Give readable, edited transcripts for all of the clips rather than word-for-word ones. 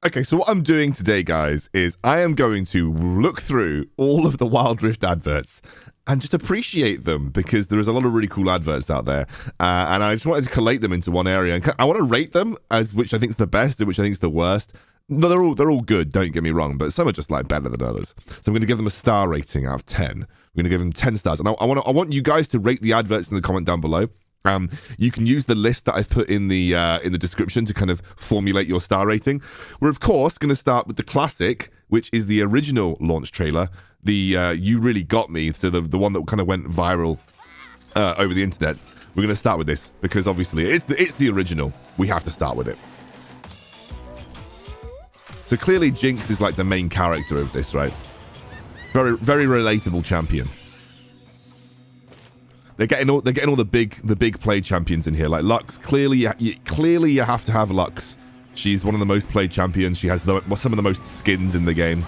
Okay, so what I'm doing today, guys, is I am going to look through all of the Wild Rift adverts and just appreciate them, because there is a lot of really cool adverts out there, and I just wanted to collate them into one area. And I want to rate them as which I think is the best and which I think is the worst. No, they're all good, don't get me wrong, but some are just like better than others. So I'm going to give them a star rating out of 10. I'm going to give them 10 stars, and I want you guys to rate the adverts in the comment down below. You can use the list that I've put in the description to kind of formulate your star rating. We're of course going to start with the classic, which is the original launch trailer, the You Really Got Me, so the one that kind of went viral over the internet. We're going to start with this because obviously it's the original. We have to start with it. So clearly Jinx is like the main character of this, right? Very very relatable champion. They're getting all the big play champions in here. Like Lux, clearly you have to have Lux. She's one of the most played champions. She has some of the most skins in the game.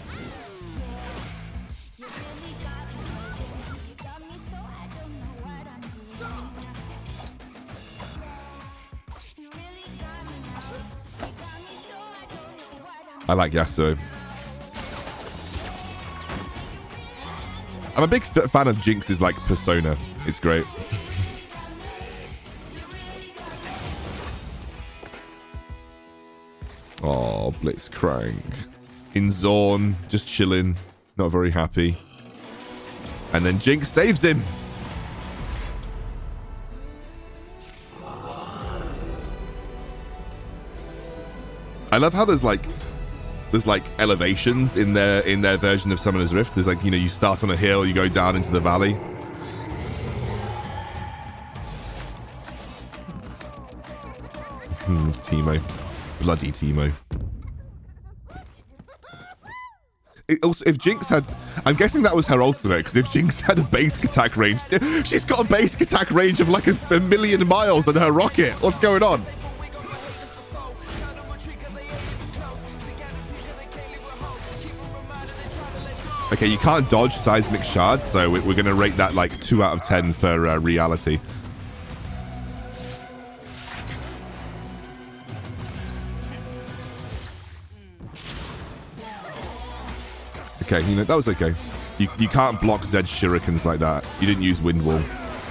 I like Yasuo. I'm a big fan of Jinx's like persona. It's great. Oh, Blitzcrank. In Zorn, just chilling, not very happy. And then Jinx saves him. I love how there's like elevations in their version of Summoner's Rift. There's like, you know, you start on a hill, you go down into the valley. Teemo. Bloody Teemo. Also, if Jinx had... I'm guessing that was her ultimate, because if Jinx had a basic attack range... She's got a basic attack range of like a million miles on her rocket. What's going on? Okay, you can't dodge Seismic Shard, so we're going to rate that like 2 out of 10 for reality. Okay, you know, that was okay. You can't block Zed's shurikens like that. You didn't use Wind Wall.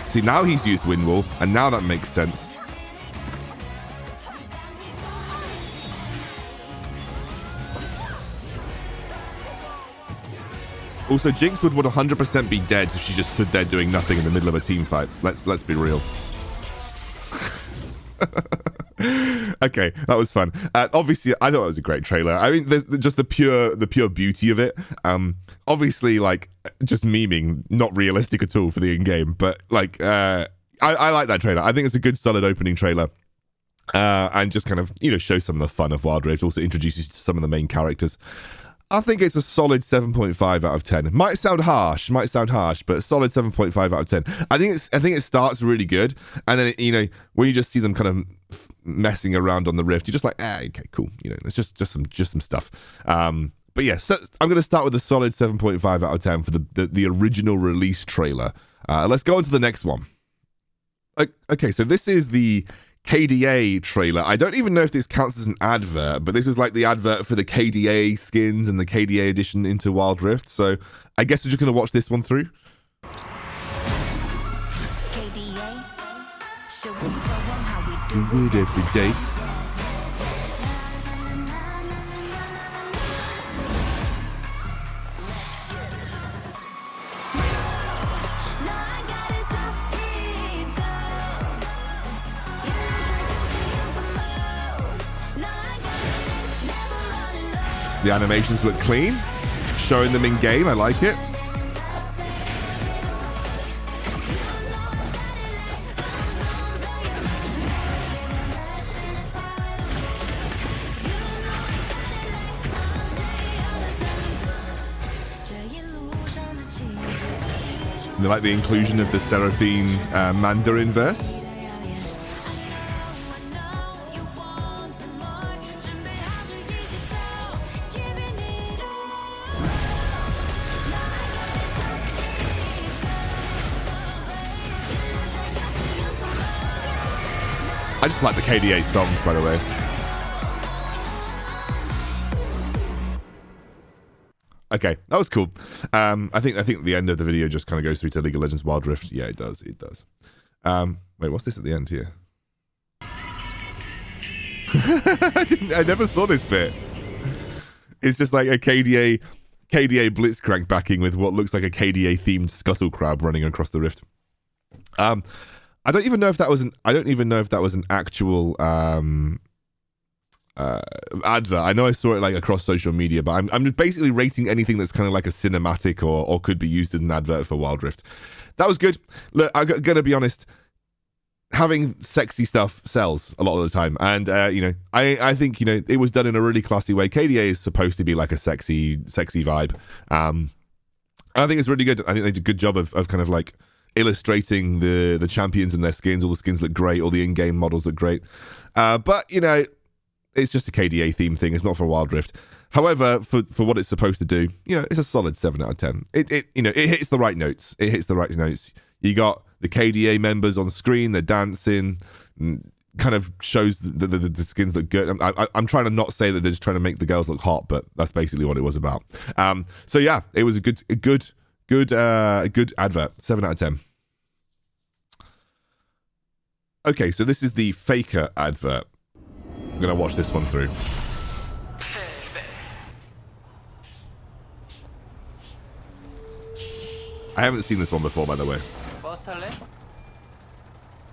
See, now he's used Wind Wall, and now that makes sense. Also, Jinx would 100% be dead if she just stood there doing nothing in the middle of a team fight. Let's be real. Okay, that was fun. Obviously, I thought it was a great trailer. I mean, just the pure beauty of it. Obviously, like just memeing, not realistic at all for the in-game. But like, I like that trailer. I think it's a good, solid opening trailer. And just kind of, you know, show some of the fun of Wild Rift. Also introduces you to some of the main characters. I think it's a solid 7.5 out of 10. Might sound harsh, but a solid 7.5 out of 10. I think it starts really good, and then you know, when you just see them kind of messing around on the Rift, you're just like, okay, cool. You know, it's just some stuff. But yeah, so I'm going to start with a solid 7.5 out of 10 for the original release trailer. Let's go on to the next one. Okay, so this is the KDA trailer. I don't even know if this counts as an advert, but this is like the advert for the KDA skins and the KDA edition into Wild Rift. So I guess we're just going to watch this one through. KDA, should we show them how we do it every day? The animations look clean, showing them in game. I like it. And I like the inclusion of the Seraphine Mandarin verse. I just like the KDA songs, by the way. Okay, that was cool. I think the end of the video just kind of goes through to League of Legends Wild Rift. Yeah, it does. It does. Wait, what's this at the end here? I never saw this bit. It's just like a KDA Blitzcrank backing with what looks like a KDA themed scuttle crab running across the rift. I don't even know if that was an actual advert. I know I saw it like across social media, but I'm just basically rating anything that's kind of like a cinematic or could be used as an advert for Wild Rift. That was good. Look, I'm gonna be honest. Having sexy stuff sells a lot of the time, and I think it was done in a really classy way. KDA is supposed to be like a sexy vibe. I think it's really good. I think they did a good job of kind of like illustrating the champions and their skins. All the skins look great. All the in-game models look great. But it's just a KDA theme thing. It's not for Wild Rift. However, for what it's supposed to do, it's a solid 7 out of 10. It hits the right notes. It hits the right notes. You got the KDA members on screen. They're dancing. Kind of shows the skins look good. I'm trying to not say that they're just trying to make the girls look hot, but that's basically what it was about. So yeah, it was a good advert. 7 out of 10. Okay, so this is the Faker advert. I'm gonna watch this one through. I haven't seen this one before, by the way.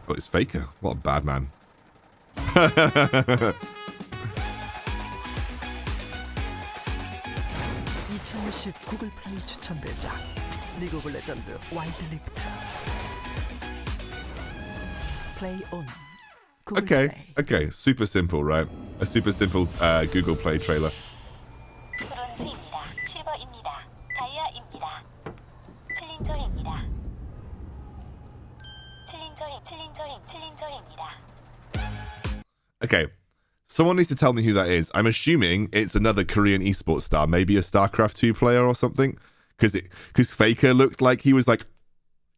Oh, it's Faker. What a bad man. 2010 구글 플레이 추천대작 리그 오브 레전드 와일드 리프트. Play on. Okay, super simple, right? A super simple Google Play trailer. 브론즈입니다. 실버입니다. 다이아입니다. 챌린저입니다. 챌린저입니다. Okay, someone needs to tell me who that is. I'm assuming it's another Korean esports star, maybe a StarCraft 2 player or something, because Faker looked like he was like,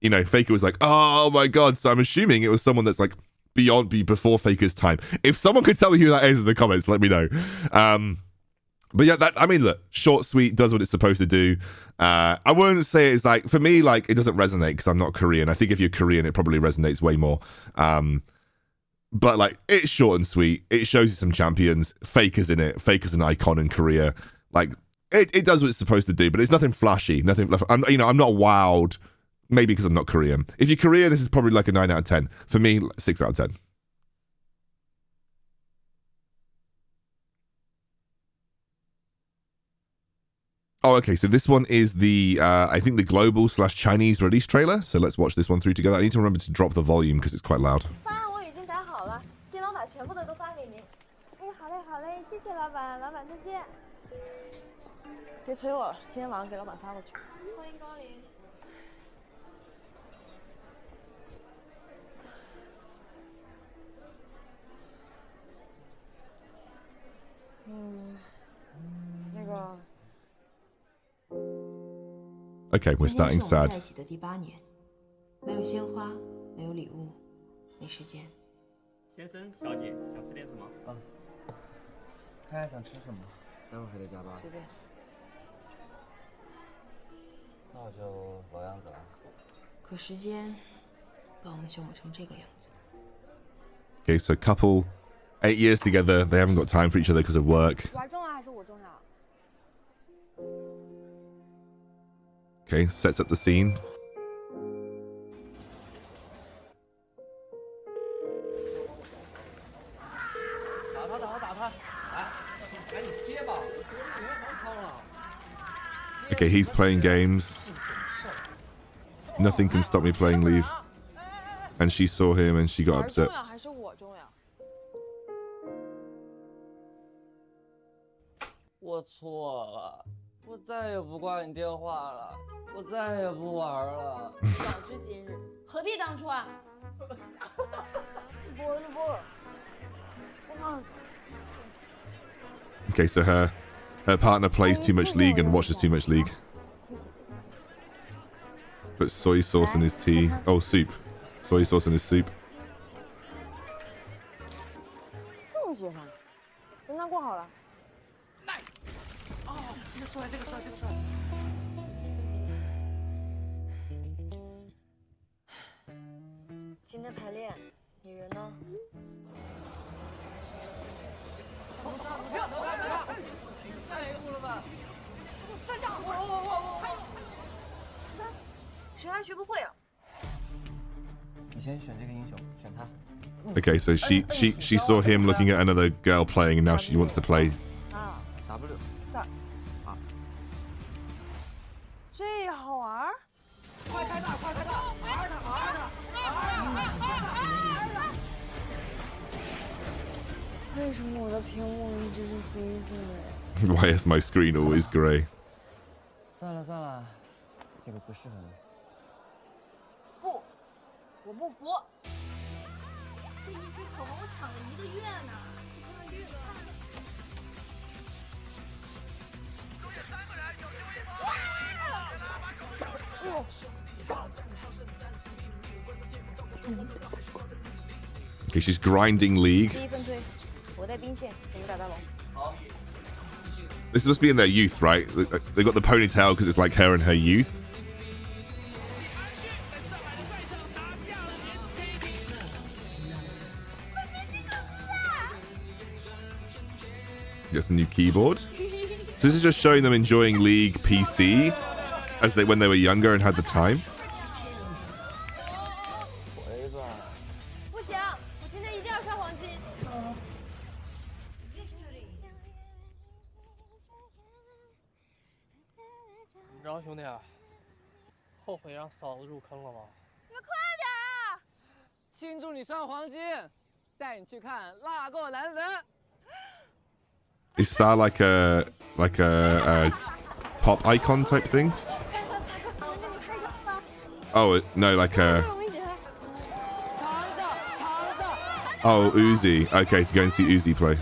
Faker was like, oh my god. So I'm assuming it was someone that's like before Faker's time. If someone could tell me who that is in the comments, let me know. But yeah, look, short, sweet, does what it's supposed to do. I wouldn't say it's like, for me, like, it doesn't resonate because I'm not Korean. I think if you're Korean, it probably resonates way more. But like, it's short and sweet. It shows you some champions. Faker's in it. Faker's an icon in Korea. Like, it does what it's supposed to do, but it's nothing flashy. I'm not wowed. Maybe because I'm not Korean. If you're Korean, this is probably like a 9 out of 10. For me, 6 out of 10. Oh, okay. So this one is the, I think the global / Chinese release trailer. So let's watch this one through together. I need to remember to drop the volume because it's quite loud. Okay, we're starting sad. 在一起的第8年，没有鲜花，没有礼物，没时间。先生，小姐，想吃点什么？看看想吃什么，待会儿还得加班。随便。那我就老样子了。可时间把我们凶成这个样子。 Okay, so couple, 8 years together. They haven't got time for each other because of work. 玩重要还是我重要？ Okay, sets up the scene. Okay, he's playing games. Nothing can stop me playing Leave. And she saw him and she got upset. 还是我重要？我错了，我再也不挂你电话了，我再也不玩了。早知今日，何必当初啊！Okay, so her partner plays too much League and watches too much League. Put soy sauce in his tea. Oh, soup. Soy sauce in his soup. 这么喜欢，人家过好了。今天排练，你人呢？谁还学不会啊？你先选这个英雄，选他。 Okay, so she saw him looking at another girl playing, and now she wants to play. W。这也好玩？为什么我的屏幕一直是灰色的？ Why is my screen always grey? 算了算了，这个不适合你。不，我不服。这一支口红我抢了1个月呢。Okay, she's grinding League. 第一分推，我带兵线给你打大龙。好。 This must be in their youth, right? They got the ponytail because it's like her in her youth. Gets a new keyboard. So this is just showing them enjoying League PC as when they were younger and had the time. 不行，我今天一定要刷黄金。怎么着，兄弟？后悔让嫂子入坑了吗？你们快点啊！庆祝你上黄金，带你去看辣过男人。 Is that like a pop icon type thing? Oh no, like a oh Uzi. Okay, to go and see Uzi play.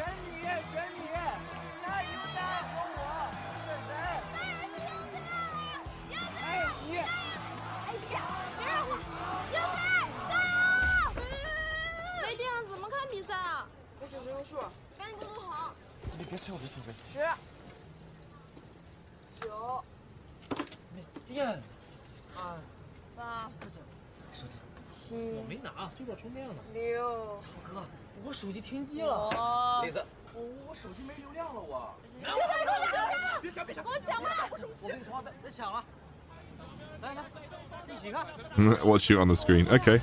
Watch you on the screen. Okay.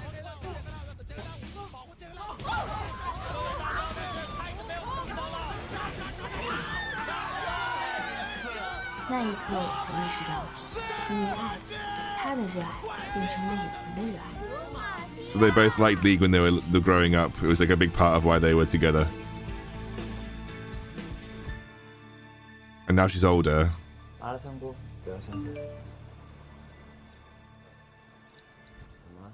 那一刻，我才意识到，因为爱，他的热爱变成了我们的热爱。 So they both liked League when they were growing up. It was like a big part of why they were together. And now she's older. 麻辣香锅不要香菜。怎么了？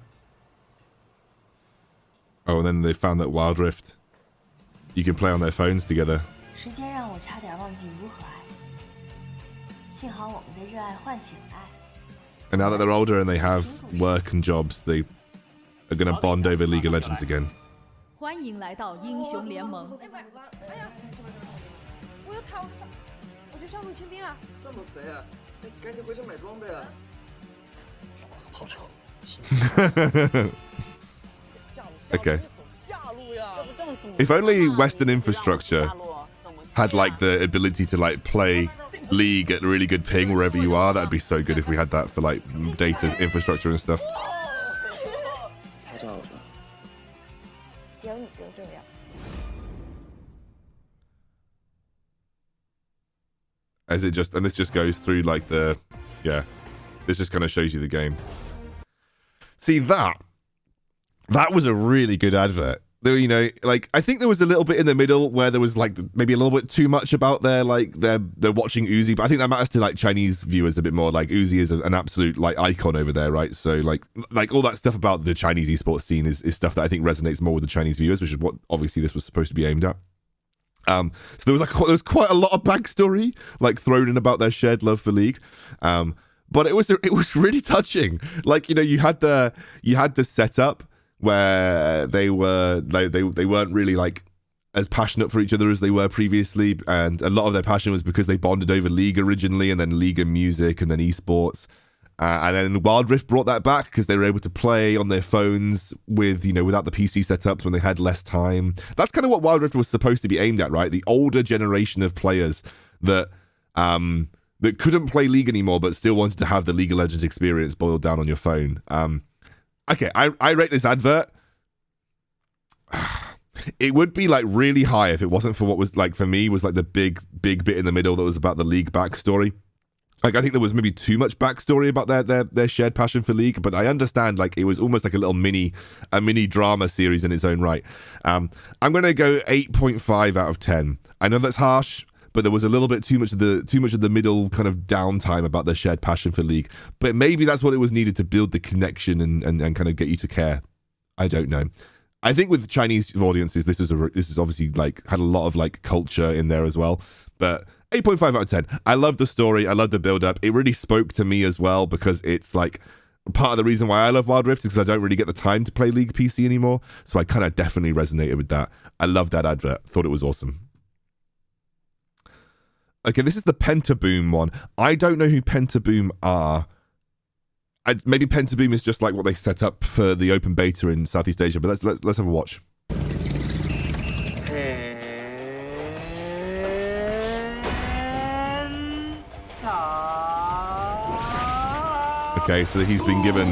Oh, and then they found that Wild Rift, you can play on their phones together. 时间让我差点忘记如何爱，幸好我们的热爱唤醒了爱。 And now that they're older and they have work and jobs, they are going to bond over League of Legends again. 欢迎来到英雄联盟。哎呀，我有塔，我去上路清兵啊！这么肥啊，赶紧回去买装备啊！好丑。 Okay. If only Western infrastructure had like the ability to like play League at a really good ping wherever you are, that'd be so good if we had that for like data infrastructure and stuff. 拍照了。有你更重要。 As it just, and this just goes through like the, yeah, this just kind of shows you the game. See that was a really good advert. There, you know, like I think there was a little bit in the middle where there was like maybe a little bit too much about their like they're watching Uzi, but I think that matters to like Chinese viewers a bit more. Like Uzi is an absolute like icon over there, right? So like all that stuff about the Chinese esports scene is stuff that I think resonates more with the Chinese viewers, which is what obviously this was supposed to be aimed at. So there was quite a lot of backstory like thrown in about their shared love for League. But it was really touching. Like, you know, you had the setup where they weren't really like as passionate for each other as they were previously, and a lot of their passion was because they bonded over League originally, and then League and music, and then esports. And then Wild Rift brought that back because they were able to play on their phones with, without the PC setups when they had less time. That's kind of what Wild Rift was supposed to be aimed at, right? The older generation of players that that couldn't play League anymore, but still wanted to have the League of Legends experience boiled down on your phone. Okay, I rate this advert. It would be like really high if it wasn't for what was like for me was like the big bit in the middle that was about the League backstory. Like, I think there was maybe too much backstory about their shared passion for League, but I understand, like, it was almost like a little mini drama series in its own right. I'm going to go 8.5 out of 10. I know that's harsh, but there was a little bit too much of the middle kind of downtime about their shared passion for League. But maybe that's what it was needed to build the connection and kind of get you to care. I don't know. I think with Chinese audiences, this is obviously like had a lot of like culture in there as well. But 8.5 out of 10. I love the story. I love the build-up. It really spoke to me as well because it's like part of the reason why I love Wild Rift is because I don't really get the time to play League PC anymore. So I kind of definitely resonated with that. I love that advert. Thought it was awesome. Okay, this is the Pentaboom one. I don't know who Pentaboom are. Maybe Pentaboom is just like what they set up for the open beta in Southeast Asia, but let's have a watch. Okay, so he's been given...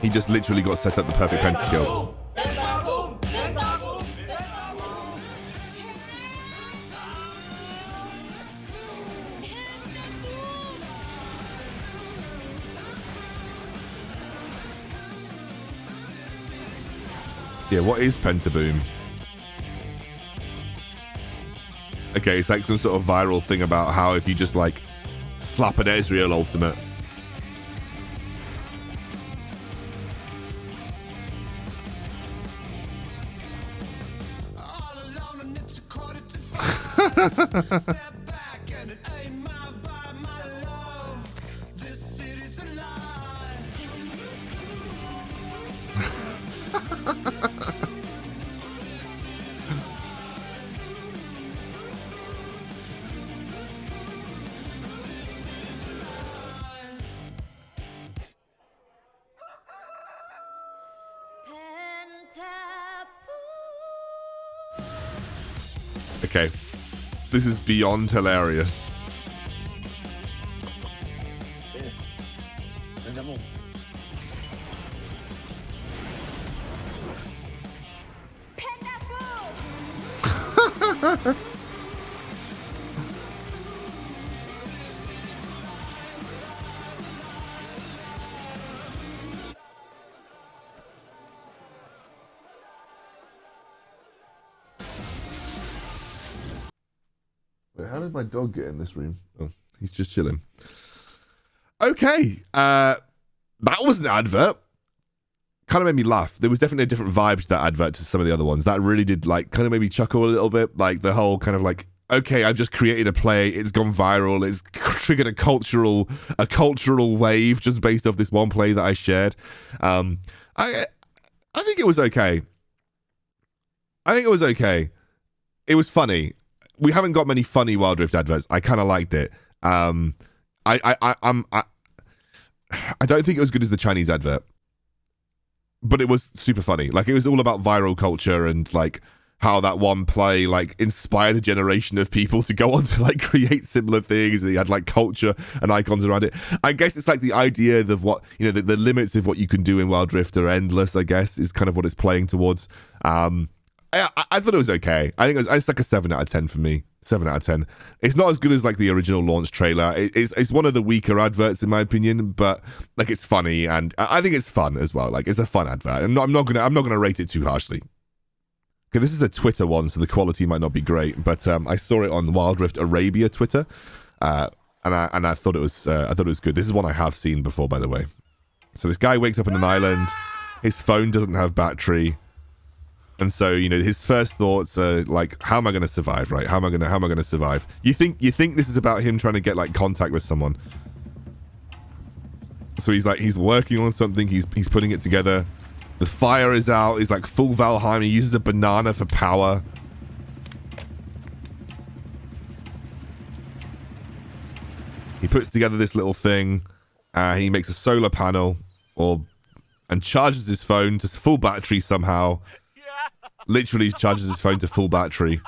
He just literally got set up the perfect pentakill. Yeah, what is Pentaboom? Okay, it's like some sort of viral thing about how if you just like slap an Ezreal ultimate. Okay, this is beyond hilarious. Pentaboom! Wait, how did my dog get in this room? Oh, he's just chilling. Okay, that was an advert. Kind of made me laugh. There was definitely a different vibe to that advert to some of the other ones. That really did like kind of made me chuckle a little bit. Like the whole kind of like, okay, I've just created a play. It's gone viral. It's triggered a cultural wave just based off this one play that I shared. I think it was okay. It was funny. We haven't got many funny Wild Rift adverts. I kind of liked it. I don't think it was good as the Chinese advert, but it was super funny. Like it was all about viral culture and like how that one play like inspired a generation of people to go on to like create similar things. And he had like culture and icons around it. I guess it's like the idea of what, you know, the limits of what you can do in Wild Rift are endless, I guess, is kind of what it's playing towards. I thought it was okay. I think it's like a 7 out of 10 for me. 7 out of 10. It's not as good as like the original launch trailer. It's one of the weaker adverts in my opinion, but like it's funny and I think it's fun as well. Like it's a fun advert. I'm not gonna rate it too harshly. Okay, this is a Twitter one, so the quality might not be great, but I saw it on Wild Rift Arabia Twitter, and I thought it was good. This is one I have seen before, by the way. So this guy wakes up on an island. His phone doesn't have battery. And so, you know, his first thoughts are like, how am I going to survive, right? How am I going to survive? You think this is about him trying to get like contact with someone. So he's working on something. He's putting it together. The fire is out. He's like full Valheim. He uses a banana for power. He puts together this little thing. He makes a solar panel and charges his phone to full battery somehow. Literally charges his phone to full battery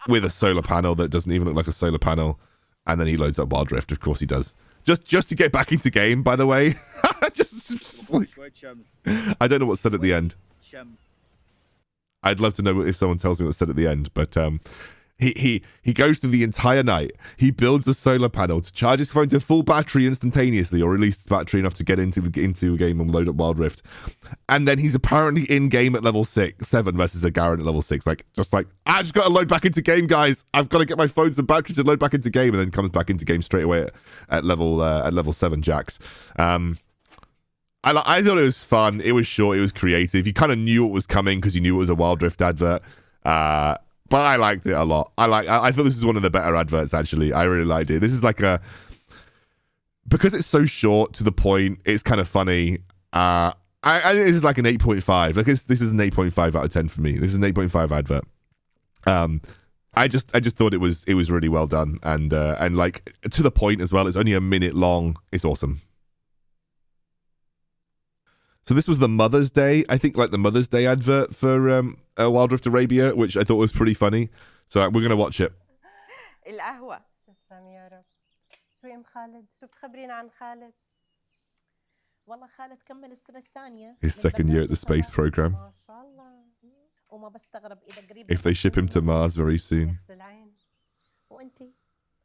with a solar panel that doesn't even look like a solar panel. And then he loads up Wild Rift. Of course he does. Just to get back into game, by the way. just like, I don't know what's said at the end. I'd love to know if someone tells me what's said at the end. But he goes through the entire night. He builds a solar panel to charge his phone to full battery instantaneously, or release battery enough to get into a game and load up Wild Rift. And then he's apparently in game at level 7 versus a Garen at level 6. I just got to load back into game, guys. I've got to get my phone some battery to load back into game, and then comes back into game straight away at level 7 Jax. I thought it was fun. It was short. It was creative. You kind of knew what was coming because you knew it was a Wild Rift advert. But I liked it a lot. I thought this is one of the better adverts, actually. I really liked it. This is like because it's so short to the point, it's kind of funny. I think this is like an 8.5. This is an 8.5 out of 10 for me. This is an 8.5 advert. I just thought it was really well done and like to the point as well. It's only a minute long. It's awesome. So this was the Mother's Day, I think, like the Mother's Day advert for Wild Rift Arabia, which I thought was pretty funny. So we're going to watch it. القهوة. تسلم يا رب. شو يا ام خالد؟ شو بتخبرينا عن خالد؟ والله خالد كمل السنة الثانية. His second year at the space program. ما شاء الله. وما بستغرب إذا قريب. If they ship him to Mars very soon. وأنتي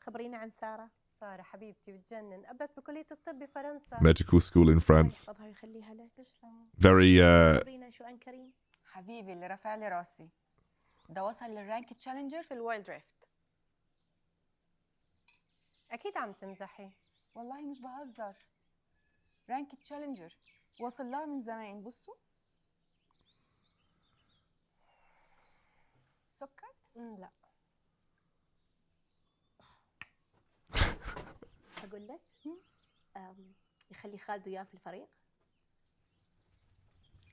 خبرينا عن سارة. سارة حبيبتي بتجنن. قبلت بكلية الطب بفرنسا. Medical school in France. الله يخليها لك. Very خبرينا شو عن كريم. حبيبي اللي رفع لي راسي. ده وصل للرانك تشالنجر في الوايلد ريفت. أكيد عم تمزحي. والله مش بهزر. رانك تشالنجر. وصل لها من زمان. بصوا. سكر؟ لا. أقول لك يخلي خالد وياه في الفريق.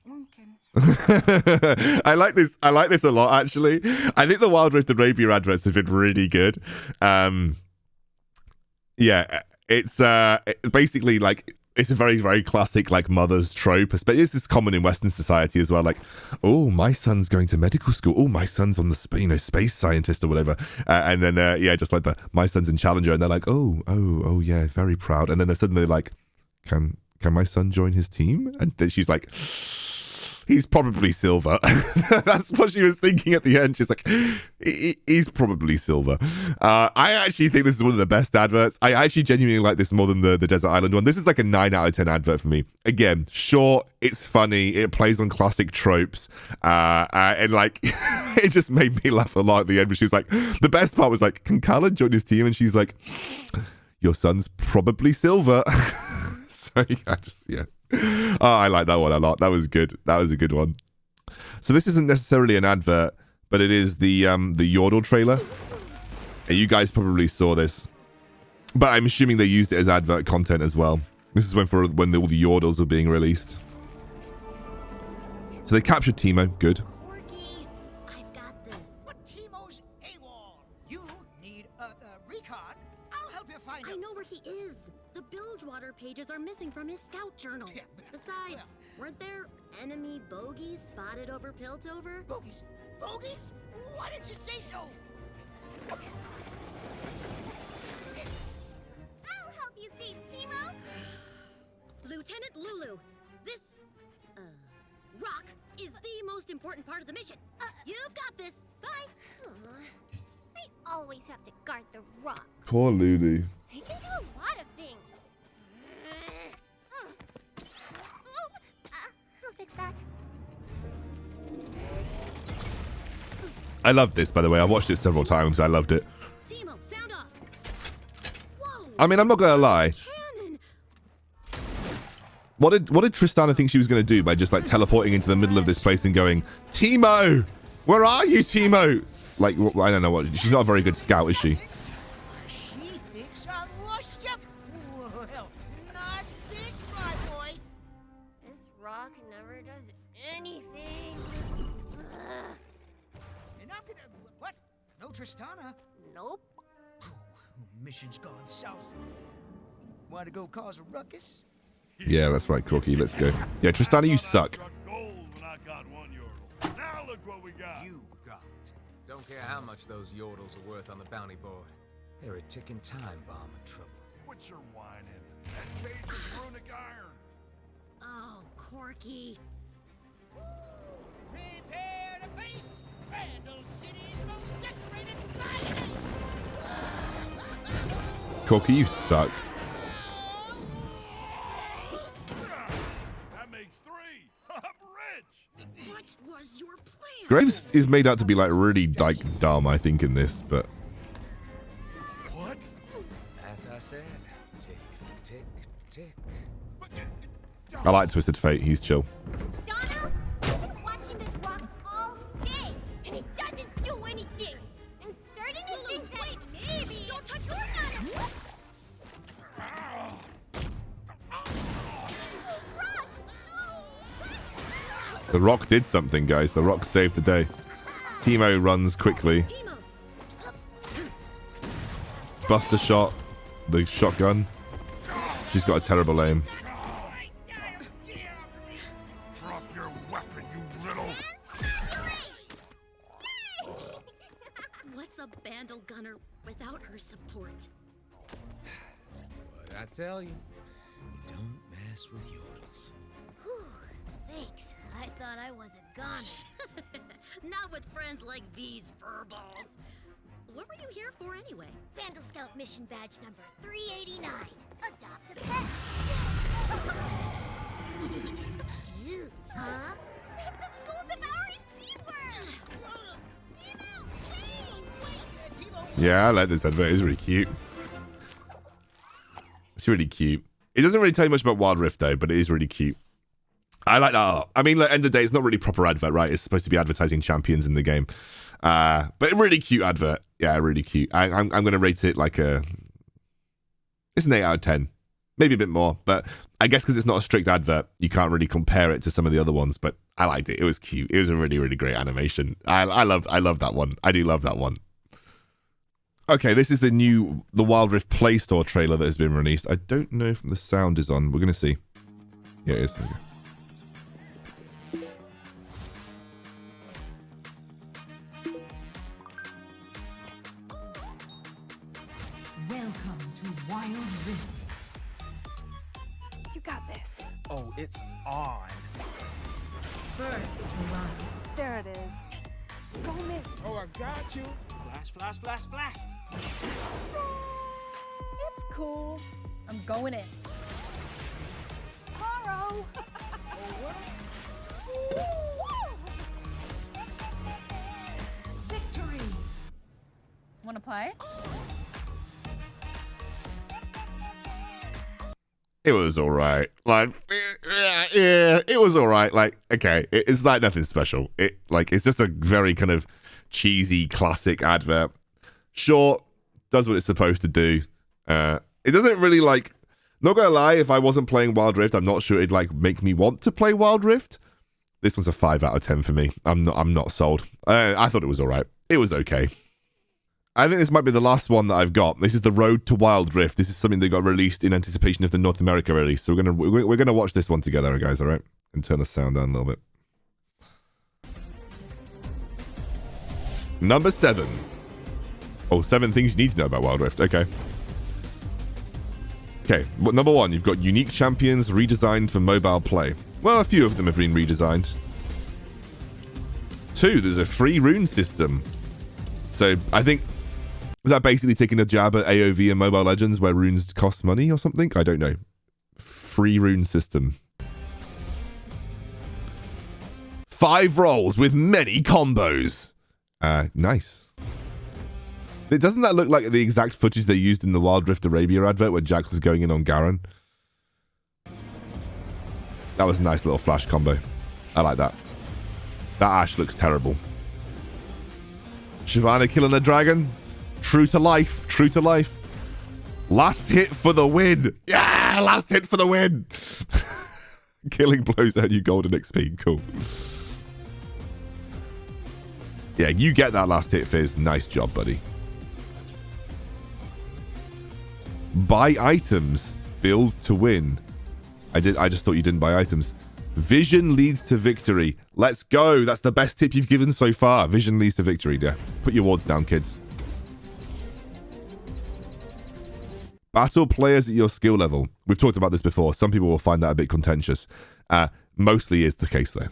ممكن. I like this a lot, actually. I think the Wild Rift Arabia adverts have been really good. Yeah, it's basically like it's a very, very classic like mother's trope. But this is common in Western society as well. Like, oh, my son's going to medical school. Oh, my son's on the space scientist or whatever. And then yeah, just like my son's in Challenger, and they're like, oh yeah, very proud. And then they're suddenly like, can my son join his team? And then she's like, he's probably silver. That's what she was thinking at the end. She's like, he's probably silver. I actually think this is one of the best adverts. I actually genuinely like this more than the Desert Island one. This is like a 9 out of 10 advert for me. Again, short, it's funny, it plays on classic tropes, and like, it just made me laugh a lot at the end. But she was like, the best part was like, can Khaled join his team? And she's like, your son's probably silver. So yeah. Oh, I like that one a lot. That was good. That was a good one. So this isn't necessarily an advert, but it is the Yordle trailer. And you guys probably saw this, but I'm assuming they used it as advert content as well. This is when all the Yordles are being released. So they captured Teemo. Good. I've got this. But Teemo's AWOL. You need a recon. I'll help you find him. I know where he is. The Bilgewater pages are missing from his scout journal. Yeah, besides, weren't there enemy bogies spotted over Piltover? Bogies? Bogies? Why didn't you say so? I'll help you save Teemo. Lieutenant Lulu, this rock is the most important part of the mission. You've got this. Bye. I always have to guard the rock. Poor Lulu. He can do a lot of things. I'll fix that. I loved this, by the way. I watched it several times. I loved it. Teemo, sound off. Whoa. I mean, I'm not gonna lie. What did Tristana think she was gonna do by just like teleporting into the middle of this place and going, Teemo, where are you, Teemo? Like, I don't know what. She's not a very good scout, is she? She thinks I lost you. Well, not this, my boy. This rock never does Tristana? Nope. Mission's gone south. Want to go cause a ruckus? Yeah, that's right, Corky. Let's go. Yeah, Tristana, you suck. Now look what we got. You got. Don't care how much those Yordles are worth on the bounty board. They're a ticking time bomb of trouble. Quit your whining. That cage is runic iron. Oh, Corky. Prepare to face Randall City's most decorated finest. Corky, you suck. That makes 3. I'm rich. What was your plan? Graves is made out to be like really dumb, I think, in this, but What? As I said, tick, tick, tick. I like Twisted Fate. He's chill. Donna, I've been watching this rock all day, and it doesn't do anything. I'm starting to think that maybe... Don't touch your ladder! The Rock did something, guys. The Rock saved the day. Timo runs quickly. Buster shot. The shotgun. She's got a terrible aim. Drop your weapon, you riddle. What's a Bandle gunner without her support? What I tell you, you don't mess with Yordles. Whew, thanks. I thought I was a goner. Not with friends like these furballs. What were you here for anyway? Vandal Scout mission badge number 389. Adopt a pet. Cute, huh? It's a soul-devouring SeaWorld! Yeah, I like this advert. It's really cute. It's really cute. It doesn't really tell you much about Wild Rift, though, but it is really cute. I like that a lot. I mean, at the end of the day, it's not really proper advert, right? It's supposed to be advertising champions in the game. But a really cute advert. Yeah, really cute. I'm going to rate it like a... It's an 8 out of 10. Maybe a bit more. But I guess because it's not a strict advert, you can't really compare it to some of the other ones. But I liked it. It was cute. It was a really, really great animation. I love that one. I do love that one. Okay, this is the Wild Rift Play Store trailer that has been released. I don't know if the sound is on. We're going to see. Yeah, it is. Okay. Welcome to Wild Rift. You got this. Oh, it's on. First blood. There it is. Go mid. Oh, I got you. Flash, flash, flash, flash. It's cool. I'm going in. Paro. Victory. Wanna play? It was all right. Like, yeah, it was all right. Like, okay, it's like nothing special. It's just a very kind of cheesy, classic advert. Short, does what it's supposed to do. It doesn't really not gonna lie, if I wasn't playing Wild Rift, I'm not sure it'd make me want to play Wild Rift. This one's a 5 out of 10 for me. I'm not sold. I thought it was all right. It was okay. I think this might be the last one that I've got. This is the Road to Wild Rift. This is something that got released in anticipation of the North America release. So we're gonna watch this one together, guys. All right, and turn the sound down a little bit. Number 7. Oh, 7 things you need to know about Wild Rift. Okay. Okay. Well, number 1, you've got unique champions redesigned for mobile play. Well, a few of them have been redesigned. 2, there's a free rune system. So I think. Was that basically taking a jab at AOV and Mobile Legends where runes cost money or something? I don't know. Free rune system. 5 roles with many combos. Nice. Doesn't that look like the exact footage they used in the Wild Rift Arabia advert where Jax was going in on Garen? That was a nice little flash combo. I like that. That Ashe looks terrible. Shyvana killing a dragon. True to life. True to life. Last hit for the win. Yeah, last hit for the win. Killing blows out you golden XP. Cool. Yeah, you get that last hit, Fizz. Nice job, buddy. Buy items. Build to win. I just thought you didn't buy items. Vision leads to victory. Let's go. That's the best tip you've given so far. Vision leads to victory. Yeah. Put your wards down, kids. Battle players at your skill level. We've talked about this before. Some people will find that a bit contentious. Mostly is the case, though.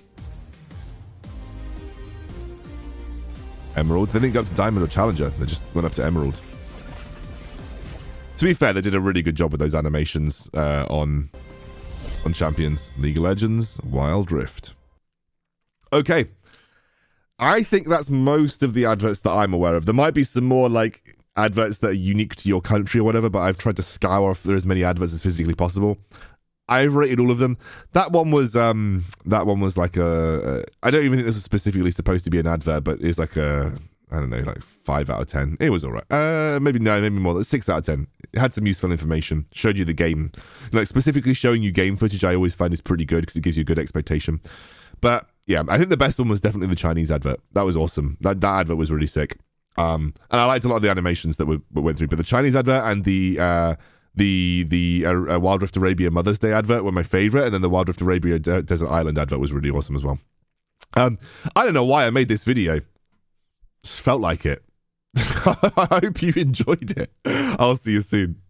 Emerald. They didn't go up to Diamond or Challenger. They just went up to Emerald. To be fair, they did a really good job with those animations on Champions. League of Legends, Wild Rift. Okay. I think that's most of the adverts that I'm aware of. There might be some more like adverts that are unique to your country or whatever, but I've tried to scour for as many adverts as physically possible. I've rated all of them. That one was like a I don't even think this was specifically supposed to be an advert, but it was like a, I don't know, like 5 out of 10. It was all right. Maybe more. 6 out of 10. It had some useful information. Showed you the game. Like specifically showing you game footage, I always find is pretty good because it gives you a good expectation. But yeah, I think the best one was definitely the Chinese advert. That was awesome. That advert was really sick. And I liked a lot of the animations that we went through. But the Chinese advert and the Wild Rift Arabia Mother's Day advert were my favorite, and then the Wild Rift Arabia Desert Island advert was really awesome as well. I don't know why I made this video. Just felt like it. I hope you enjoyed it. I'll see you soon.